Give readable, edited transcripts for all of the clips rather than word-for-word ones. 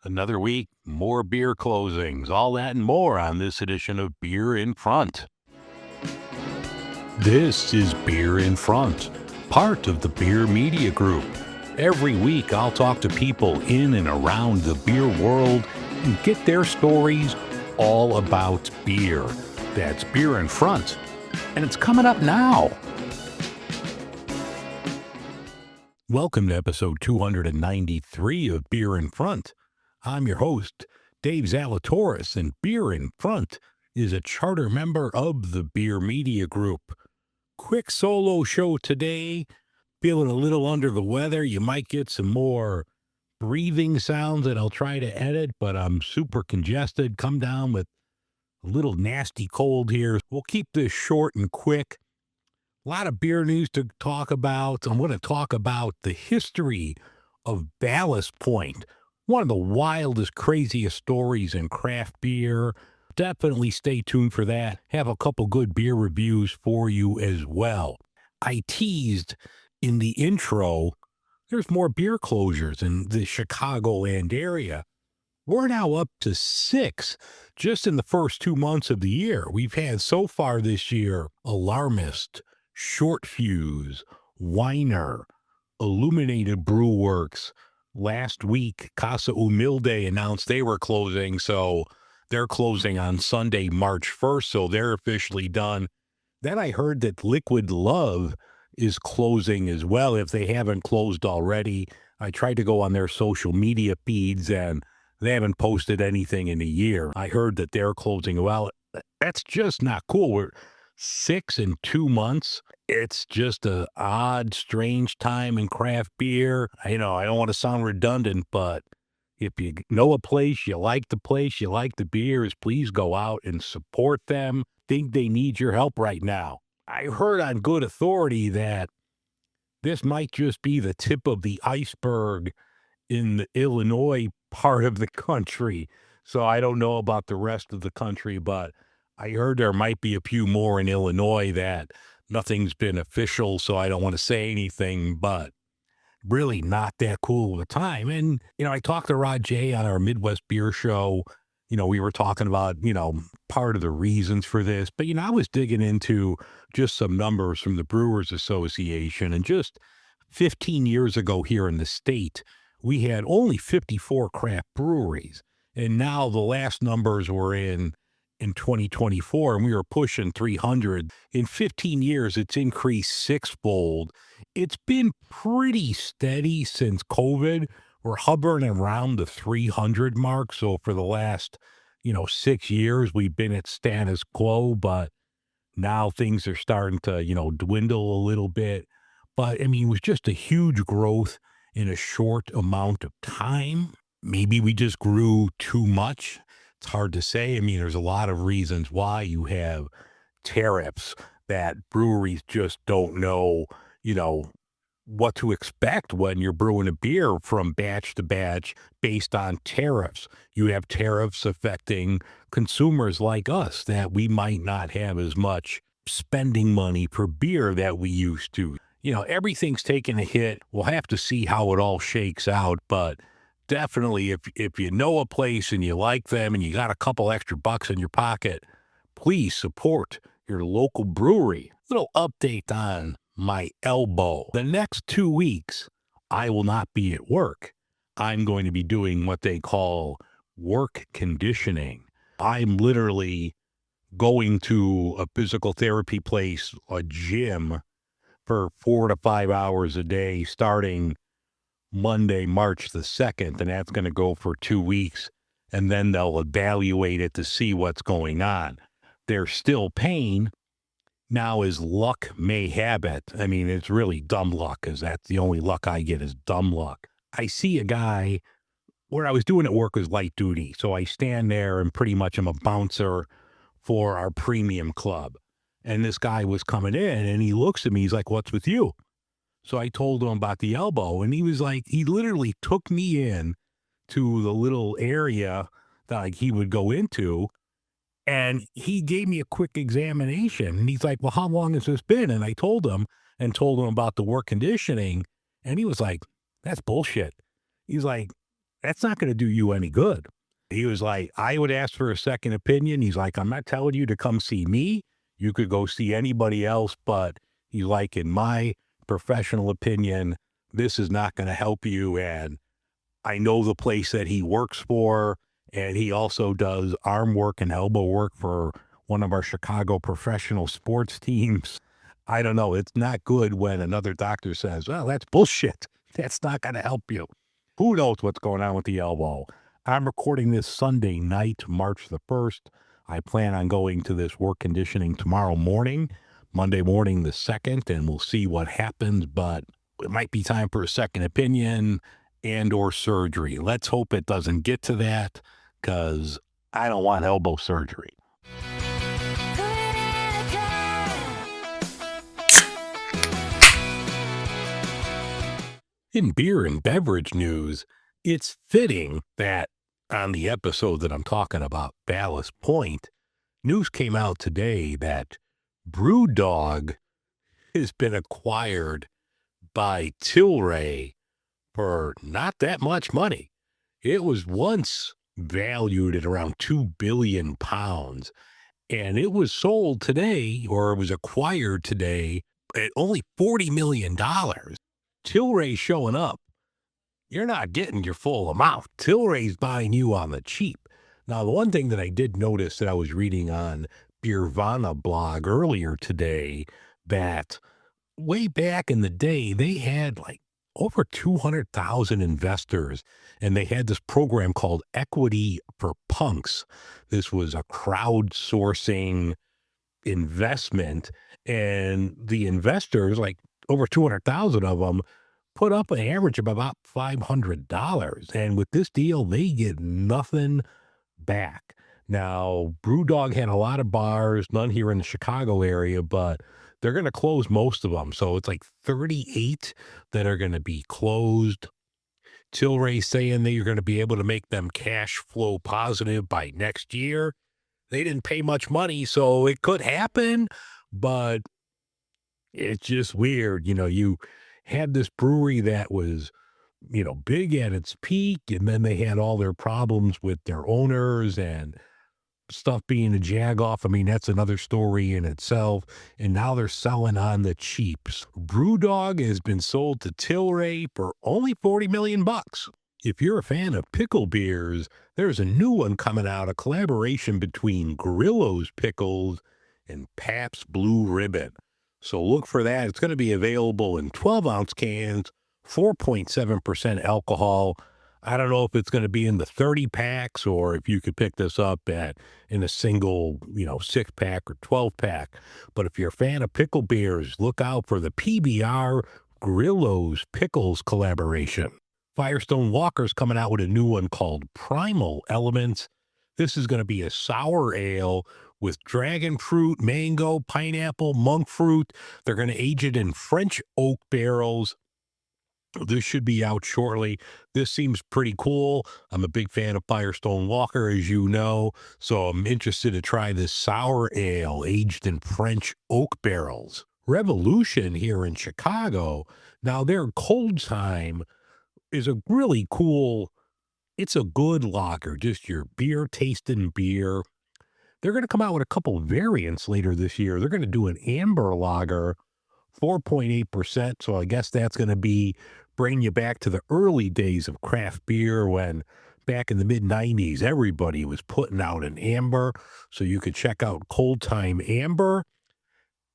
Another week, more beer closings, all that and more on this edition of Beer in Front. This is Beer in Front, part of the Beer Media Group. Every week, I'll talk to people in and around the beer world and get their stories all about beer. That's Beer in Front, and it's coming up now. Welcome to episode 293 of Beer in Front. I'm your host, Dave Zalatoris, and Beer in Front is a charter member of the Beer Media Group. Quick solo show today. Feeling a little under the weather. You might get some more breathing sounds that I'll try to edit, but I'm super congested. Come down with a little nasty cold here. We'll keep this short and quick. A lot of beer news to talk about. I'm going to talk about the history of Ballast Point. One of the wildest, craziest stories in craft beer. Definitely stay tuned for that. Have a couple good beer reviews for you as well. I teased in the intro, there's more beer closures in the Chicagoland area. We're now up to 6 just in the first 2 months of the year. We've had so far this year Alarmist, Short Fuse, Weiner, Illuminated Brew Works. Last week, Casa Humilde announced they were closing, so they're closing on Sunday, March 1st, so they're officially done. Then I heard that Liquid Love is closing as well, if they haven't closed already. I tried to go on their social media feeds, and they haven't posted anything in a year. I heard that they're closing. Well, that's just not cool. We're 6 in 2 months. It's just a odd, strange time in craft beer. I don't want to sound redundant, but if you know a place, you like the place, you like the beers, please go out and support them. Think they need your help right now. I heard on good authority that this might just be the tip of the iceberg in the Illinois part of the country. So I don't know about the rest of the country, but I heard there might be a few more in Illinois that nothing's been official, so I don't want to say anything, but really not that cool of a time. And, I talked to Rod J on our Midwest Beer Show. We were talking about, part of the reasons for this, but, I was digging into just some numbers from the Brewers Association, and just 15 years ago here in the state, we had only 54 craft breweries. And now the last numbers were in 2024, and we were pushing 300. In 15 years, it's increased sixfold. It's been pretty steady since COVID. We're hovering around the 300 mark. So for the last, 6 years, we've been at status quo, but now things are starting to, dwindle a little bit. But it was just a huge growth in a short amount of time. Maybe we just grew too much. It's hard to say. There's a lot of reasons why. You have tariffs that breweries just don't know, what to expect when you're brewing a beer from batch to batch based on tariffs. You have tariffs affecting consumers like us, that we might not have as much spending money for beer that we used to. Everything's taking a hit. We'll have to see how it all shakes out, but definitely, if you know a place and you like them and you got a couple extra bucks in your pocket, please support your local brewery. Little update on my elbow. The next 2 weeks, I will not be at work. I'm going to be doing what they call work conditioning. I'm literally going to a physical therapy place, a gym, for 4 to 5 hours a day, starting Monday, March the 2nd, and that's going to go for 2 weeks, and then they'll evaluate it to see what's going on. There's still pain. Now, as luck may have it, it's really dumb luck, because that's the only luck I get, is dumb luck. I see a guy, where I was doing at work was light duty, so I stand there and pretty much I'm a bouncer for our premium club. And this guy was coming in, and he looks at me, he's like, "What's with you?" So I told him about the elbow, and he was like, he literally took me in to the little area that he would go into, and he gave me a quick examination. And he's like, "Well, how long has this been?" And I told him about the work conditioning, and he was like, "That's bullshit." He's like, That's not going to do you any good. He was like, I would ask for a second opinion. He's like, I'm not telling you to come see me. You could go see anybody else, but he's like, in my professional opinion, this is not going to help you. And I know the place that he works for, and he also does arm work and elbow work for one of our Chicago professional sports teams. I don't know. It's not good when another doctor says, well, that's bullshit. That's not going to help you. Who knows what's going on with the elbow? I'm recording this Sunday night, March the 1st. I plan on going to this work conditioning tomorrow morning, Monday morning the 2nd, and we'll see what happens, but it might be time for a second opinion and or surgery. Let's hope it doesn't get to that, because I don't want elbow surgery. In beer and beverage news, it's fitting that on the episode that I'm talking about, Ballast Point, news came out today that BrewDog has been acquired by Tilray for not that much money. It was once valued at around 2 billion pounds, and it was sold today, or it was acquired today, at only $40 million. Tilray showing up. You're not getting your full amount. Tilray's buying you on the cheap. Now, the one thing that I did notice that I was reading on Beervana blog earlier today, that way back in the day, they had like over 200,000 investors, and they had this program called Equity for Punks. This was a crowdsourcing investment, and the investors, like over 200,000 of them, put up an average of about $500. And with this deal, they get nothing back. Now, BrewDog had a lot of bars, none here in the Chicago area, but they're going to close most of them. So it's like 38 that are going to be closed. Tilray saying that you're going to be able to make them cash flow positive by next year. They didn't pay much money, so it could happen, but it's just weird. You had this brewery that was, big at its peak, and then they had all their problems with their owners and stuff being a jagoff. I mean, that's another story in itself. And now they're selling on the cheaps. BrewDog has been sold to Tilray for only 40 million bucks. If you're a fan of pickle beers, there's a new one coming out, a collaboration between Grillo's Pickles and Pabst Blue Ribbon. So look for that. It's going to be available in 12-ounce cans, 4.7% alcohol. I don't know if it's going to be in the 30 packs or if you could pick this up in a single, 6-pack or 12-pack. But if you're a fan of pickle beers, look out for the PBR Grillo's Pickles collaboration. Firestone Walker's coming out with a new one called Primal Elements. This is going to be a sour ale with dragon fruit, mango, pineapple, monk fruit. They're going to age it in French oak barrels. This should be out shortly. This seems pretty cool. I'm a big fan of Firestone Walker, as you know, so I'm interested to try this sour ale aged in French oak barrels. Revolution here in Chicago, now their Cold Time is a really cool, it's a good lager, just your beer tasting beer. They're going to come out with a couple variants later this year. They're going to do an amber lager, 4.8%. So I guess that's going to be bringing you back to the early days of craft beer when back in the mid-90s, everybody was putting out an amber. So you could check out Cold Time Amber.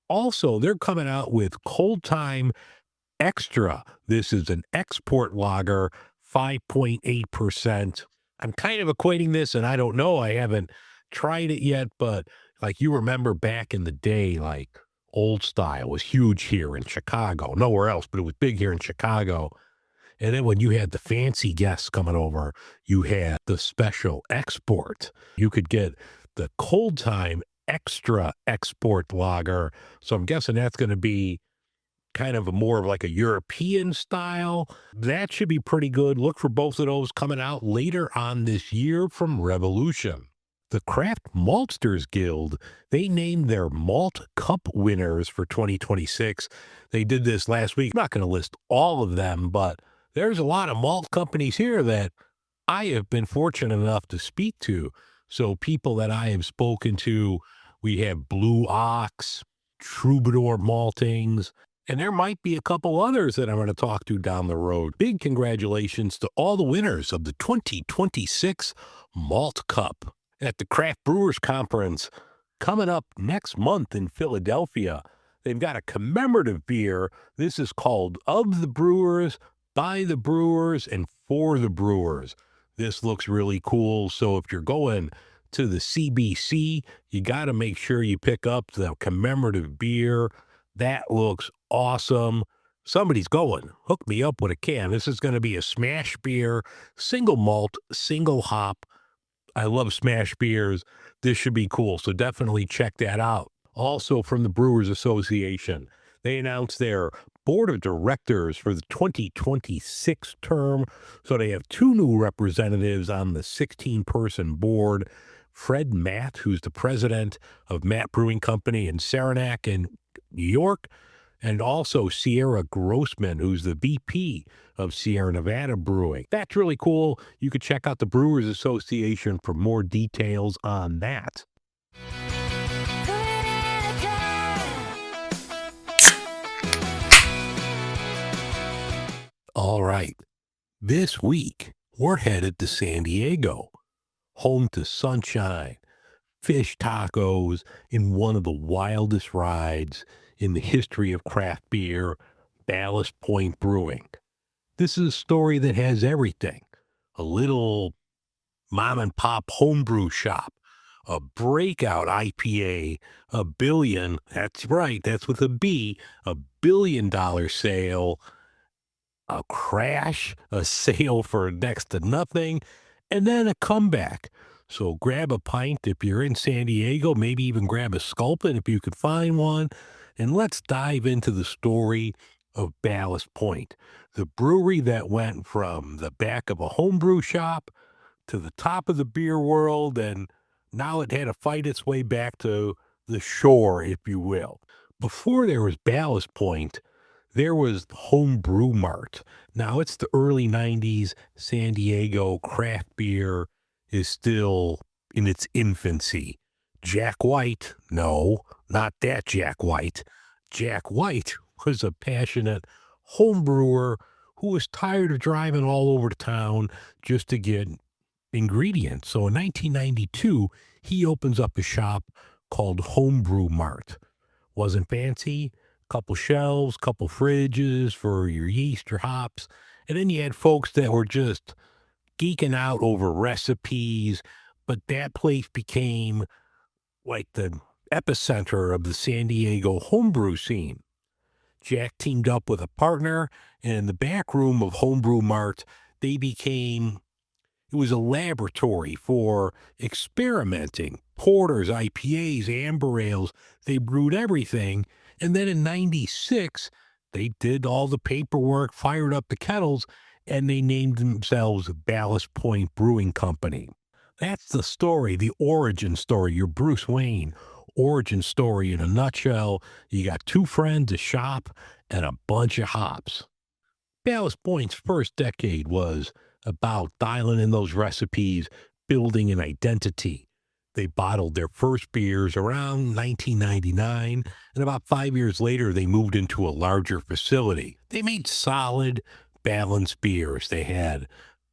Also, they're coming out with Cold Time Extra. This is an export lager, 5.8%. I'm kind of equating this, and I don't know, I haven't tried it yet, but like you remember back in the day, like Old Style was huge here in Chicago, nowhere else, but it was big here in Chicago. And then when you had the fancy guests coming over, you had the special export. You could get the Cold Time Extra export lager. So I'm guessing that's going to be kind of more of like a European style. That should be pretty good. Look for both of those coming out later on this year from Revolution. The Craft Maltsters Guild, they named their Malt Cup winners for 2026. They did this last week. I'm not going to list all of them, but there's a lot of malt companies here that I have been fortunate enough to speak to. So people that I have spoken to, we have Blue Ox, Troubadour Maltings, and there might be a couple others that I'm going to talk to down the road. Big congratulations to all the winners of the 2026 Malt Cup at the Craft Brewers Conference coming up next month in Philadelphia. They've got a commemorative beer. This is called Of the Brewers, By the Brewers, and For the Brewers. This looks really cool. So if you're going to the CBC, you got to make sure you pick up the commemorative beer. That looks awesome. Somebody's going. Hook me up with a can. This is going to be a smash beer, single malt, single hop. I love smash beers. This should be cool. So definitely check that out. Also from the Brewers Association, they announced their board of directors for the 2026 term. So they have two new representatives on the 16-person board. Fred Matt, who's the president of Matt Brewing Company in Saranac in New York, and also Sierra Grossman, who's the VP of Sierra Nevada Brewing. That's really cool. You could check out the Brewers Association for more details on that. All right. This week, we're headed to San Diego, home to sunshine, fish tacos, in one of the wildest rides in the history of craft beer, Ballast Point Brewing. This is a story that has everything. A little mom and pop homebrew shop, a breakout IPA, a billion, that's right, that's with a B, $1 billion sale, a crash, a sale for next to nothing, and then a comeback. So grab a pint if you're in San Diego, maybe even grab a Sculpin if you could find one, and let's dive into the story of Ballast Point, the brewery that went from the back of a homebrew shop to the top of the beer world, and now it had to fight its way back to the shore, if you will. Before there was Ballast Point, there was Homebrew Mart. Now it's the early 90s. San Diego craft beer is still in its infancy. Jack White, no, not that Jack White. Jack White was a passionate home brewer who was tired of driving all over the town just to get ingredients. So in 1992, he opens up a shop called Homebrew Mart. Wasn't fancy, couple shelves, couple fridges for your yeast or hops. And then you had folks that were just geeking out over recipes, but that place became like the epicenter of the San Diego homebrew scene. Jack teamed up with a partner, and in the back room of Homebrew Mart, it was a laboratory for experimenting. Porters, IPAs, amber ales, they brewed everything. And then in 96, they did all the paperwork, fired up the kettles, and they named themselves Ballast Point Brewing Company. That's the story, the origin story, your Bruce Wayne origin story in a nutshell. You got two friends, a shop, and a bunch of hops. Ballast Point's first decade was about dialing in those recipes, building an identity. They bottled their first beers around 1999, and about 5 years later, they moved into a larger facility. They made solid, balanced beers. They had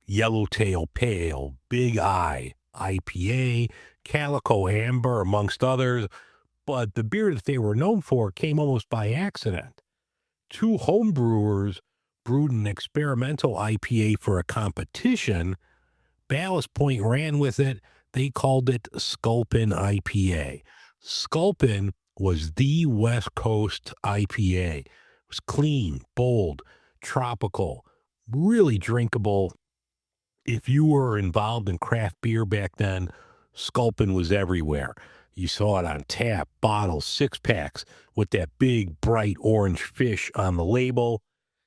Yellowtail Pale, Big Eye, IPA, Calico Amber, amongst others, but the beer that they were known for came almost by accident. Two homebrewers brewed an experimental IPA for a competition. Ballast Point ran with it. They called it Sculpin IPA. Sculpin was the West Coast IPA. It was clean, bold, tropical, really drinkable. If you were involved in craft beer back then, Sculpin was everywhere. You saw it on tap, bottles, six-packs with that big, bright orange fish on the label.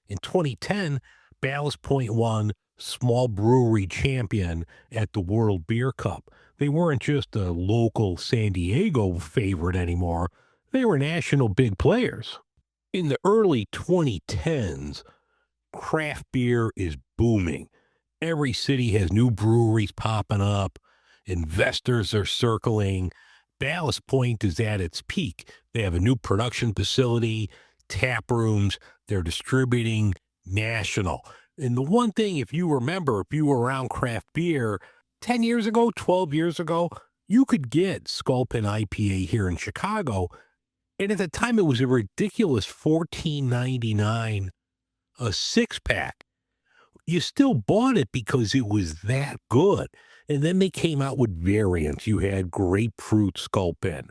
In 2010, Ballast Point won Small Brewery Champion at the World Beer Cup. They weren't just a local San Diego favorite anymore. They were national big players. In the early 2010s, craft beer is booming. Every city has new breweries popping up. Investors are circling. Ballast Point is at its peak. They have a new production facility, tap rooms. They're distributing national. And the one thing, if you remember, if you were around craft beer 10 years ago, 12 years ago, you could get Sculpin IPA here in Chicago. And at the time, it was a ridiculous $14.99 a six pack. You still bought it because it was that good. And then they came out with variants. You had grapefruit Sculpin,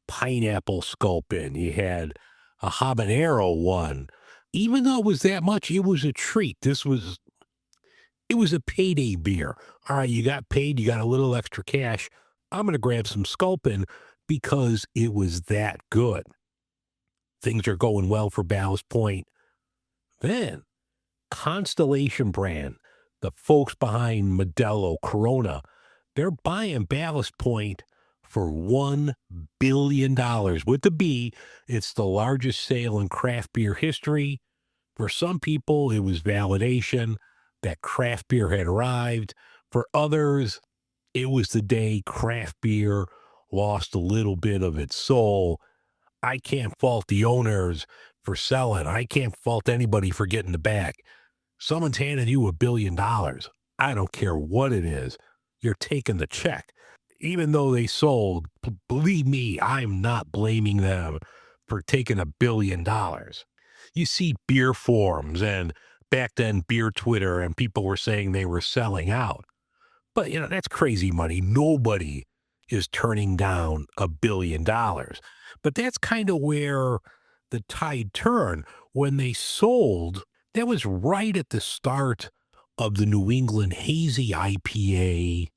pineapple Sculpin. You had a habanero one. Even though it was that much, it was a treat. It was a payday beer. All right, you got paid, you got a little extra cash. I'm going to grab some Sculpin because it was that good. Things are going well for Ballast Point. Then Constellation brand, the folks behind Modelo, Corona, they're buying Ballast Point for $1 billion with the B. It's the largest sale in craft beer history. For some people, it was validation that craft beer had arrived. For others, it was the day craft beer lost a little bit of its soul. I can't fault the owners for selling. I can't fault anybody for getting the bag. Someone's handing you $1 billion. I don't care what it is. You're taking the check. Even though they sold, believe me, I'm not blaming them for taking $1 billion. You see beer forums and back then beer Twitter, and people were saying they were selling out. But, that's crazy money. Nobody is turning down $1 billion. But that's kind of where the tide turned. When they sold, that was right at the start of the New England hazy IPA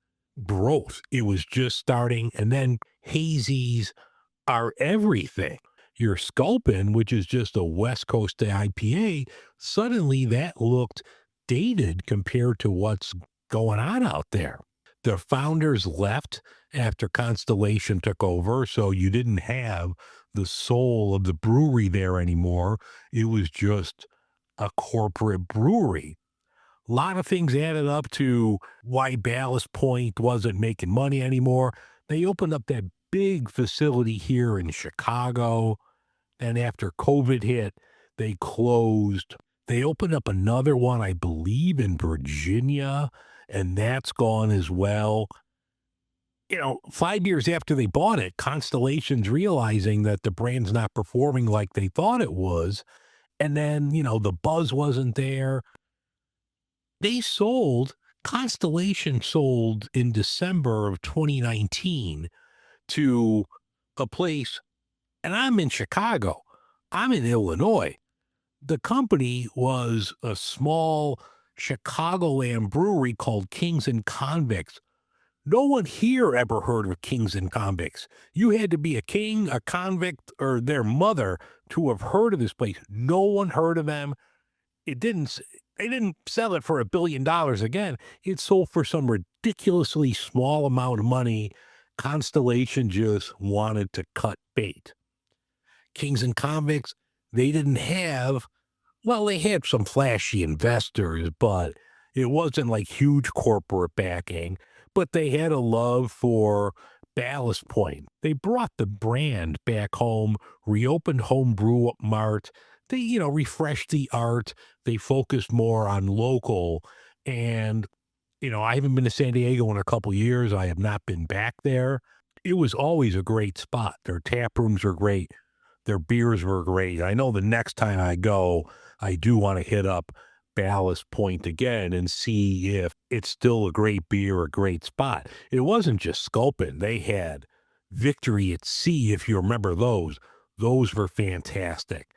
growth. It was just starting, and then hazies are everything. Your Sculpin, which is just a West Coast IPA, suddenly that looked dated compared to what's going on out there. The founders left after Constellation took over, so you didn't have the soul of the brewery there anymore. It was just a corporate brewery. A lot of things added up to why Ballast Point wasn't making money anymore. They opened up that big facility here in Chicago, and after COVID hit, they closed. They opened up another one, I believe, in Virginia, and that's gone as well. 5 years after they bought it, Constellation's realizing that the brand's not performing like they thought it was. And then, the buzz wasn't there. Constellation sold in December of 2019 to a place, and I'm in Chicago. I'm in Illinois. The company was a small Chicagoland brewery called Kings and Convicts. No one here ever heard of Kings and Convicts. You had to be a king, a convict, or their mother to have heard of this place. No one heard of them. They didn't sell it for $1 billion again. It sold for some ridiculously small amount of money. Constellation just wanted to cut bait. Kings and Convicts, they had some flashy investors, but it wasn't like huge corporate backing. But they had a love for Ballast Point. They brought the brand back home, reopened Homebrew Mart. They, refreshed the art. They focused more on local. And, I haven't been to San Diego in a couple years. I have not been back there. It was always a great spot. Their tap rooms are great. Their beers were great. I know the next time I go, I do want to hit up Ballast Point again and see if it's still a great beer, a great spot. It wasn't just Sculpin. They had Victory at Sea, if you remember those. Those were fantastic.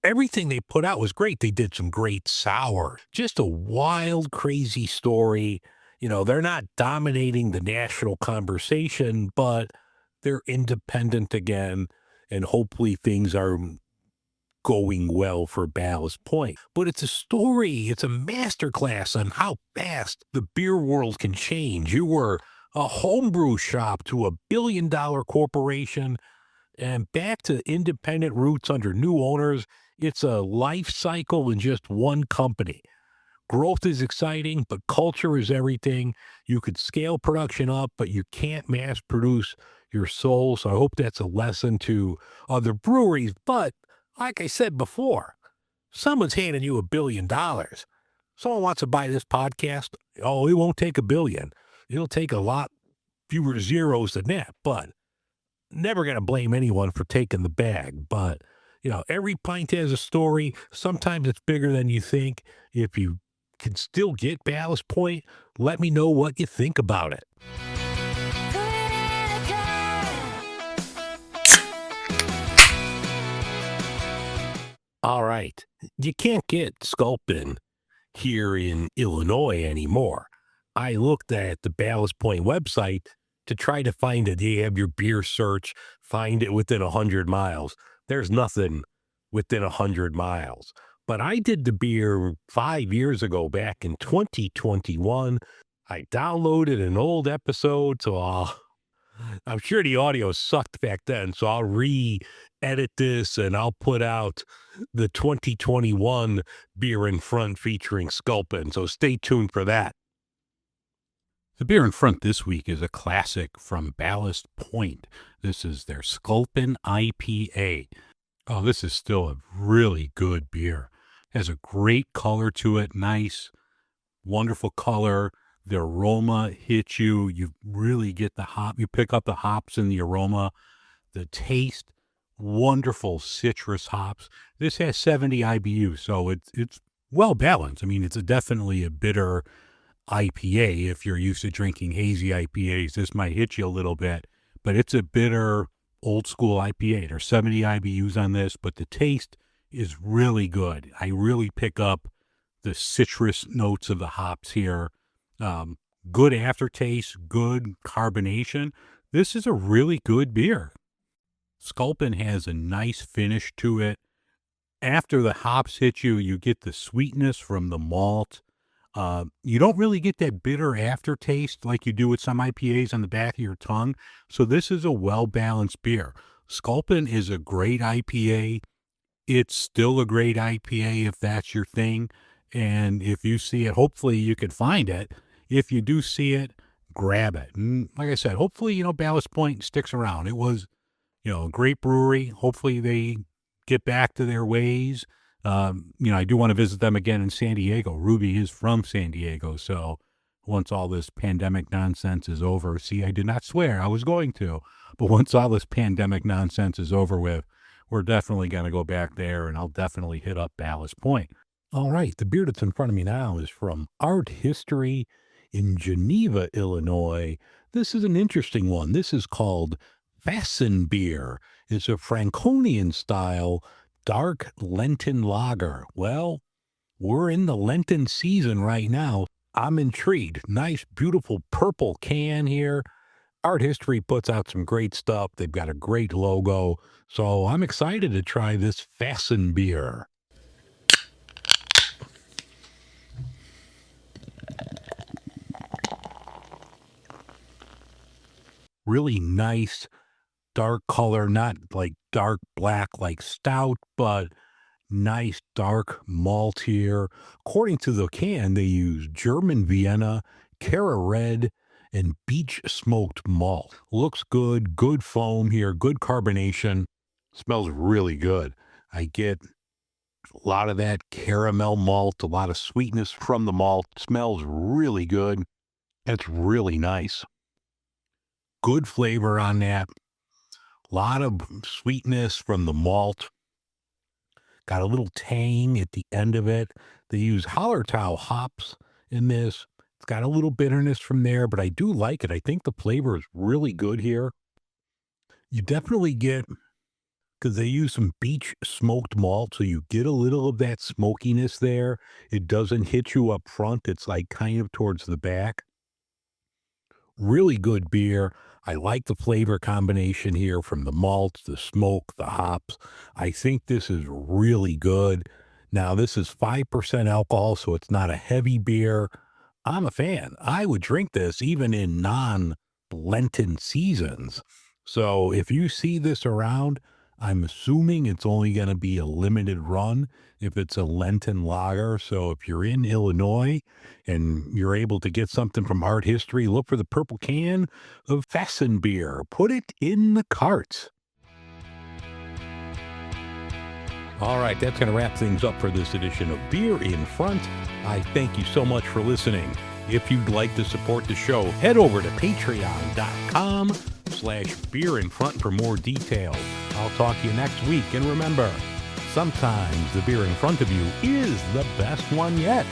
Everything they put out was great. They did some great sour. Just a wild, crazy story. They're not dominating the national conversation, but they're independent again, and hopefully things are going well for Ballast Point. But it's a story, it's a masterclass on how fast the beer world can change. You were a homebrew shop to $1 billion corporation and back to independent roots under new owners. It's a life cycle in just one company. growth is exciting, but culture is everything. You could scale production up, but you can't mass produce your soul. So I hope that's a lesson to other breweries. But like I said before, someone's handing you $1 billion. Someone wants to buy this podcast. Oh, it won't take $1 billion. It'll take a lot fewer zeros than that, but never going to blame anyone for taking the bag. But, every pint has a story. Sometimes it's bigger than you think. If you can still get Ballast Point, let me know what you think about it. All right. You can't get Sculpin here in Illinois anymore. I looked at the Ballast Point website to try to find it. You have your beer search, find it within 100 miles. There's nothing within 100 miles. But I did the beer 5 years ago, back in 2021. I downloaded an old episode, so I'm sure the audio sucked back then, so I'll re-edit this and I'll put out the 2021 Beer in Front featuring Sculpin, so stay tuned for that. The beer in front this week is a classic from Ballast Point. This is their Sculpin IPA. Oh, this is still a really good beer. It has a great color to it, nice, wonderful color. The aroma hits you. You really get the hop. You pick up the hops in the aroma. The taste, wonderful citrus hops. This has 70 IBU, so it's well balanced. I mean, it's definitely a bitter IPA. If you're used to drinking hazy IPAs, this might hit you a little bit, but it's a bitter old school IPA. There's 70 IBUs on this, but the taste is really good. I really pick up the citrus notes of the hops here. Good aftertaste, good carbonation. This is a really good beer. Sculpin has a nice finish to it. After the hops hit you, you get the sweetness from the malt. You don't really get that bitter aftertaste like you do with some IPAs on the back of your tongue. So this is a well-balanced beer. Sculpin is a great IPA. It's still a great IPA if that's your thing. And if you see it, hopefully you can find it. If you do see it, grab it. And like I said, hopefully, Ballast Point sticks around. It was, a great brewery. Hopefully they get back to their ways. I do want to visit them again in San Diego. Ruby is from San Diego. So once all this pandemic nonsense is over, see, I did not swear I was going to, but once all this pandemic nonsense is over with, we're definitely going to go back there, and I'll definitely hit up Ballast Point. All right. The beer that's in front of me now is from Art History in Geneva, Illinois. This is an interesting one. This is called Fasten Beer. It's a Franconian style dark Lenten lager. Well, we're in the Lenten season right now. I'm intrigued. Nice, beautiful purple can here. Art History puts out some great stuff. They've got a great logo. So I'm excited to try this Fasten Beer. Really nice, dark color, not like dark black like stout, but nice dark malt here. According to the can, they use German Vienna, Cara Red, and beech smoked malt. Looks good, good foam here, good carbonation. Smells really good. I get a lot of that caramel malt, a lot of sweetness from the malt. Smells really good. It's really nice. Good flavor on that. A lot of sweetness from the malt. Got a little tang at the end of it. They use Hallertau hops in this. It's got a little bitterness from there, but I do like it. I think the flavor is really good here. You definitely get, because they use some beech smoked malt, so you get a little of that smokiness there. It doesn't hit you up front. It's like kind of towards the back. Really good beer. I like the flavor combination here from the malts, the smoke, the hops. I think this is really good. Now, this is 5% alcohol, so it's not a heavy beer. I'm a fan. I would drink this even in non-Lenten seasons. So if you see this around, I'm assuming it's only going to be a limited run if it's a Lenten lager. So if you're in Illinois and you're able to get something from Art History, look for the purple can of Fessen beer. Put it in the cart. All right, that's going to wrap things up for this edition of Beer in Front. I thank you so much for listening. If you'd like to support the show, head over to patreon.com/beerinfront for more details. I'll talk to you next week. And remember, sometimes the beer in front of you is the best one yet.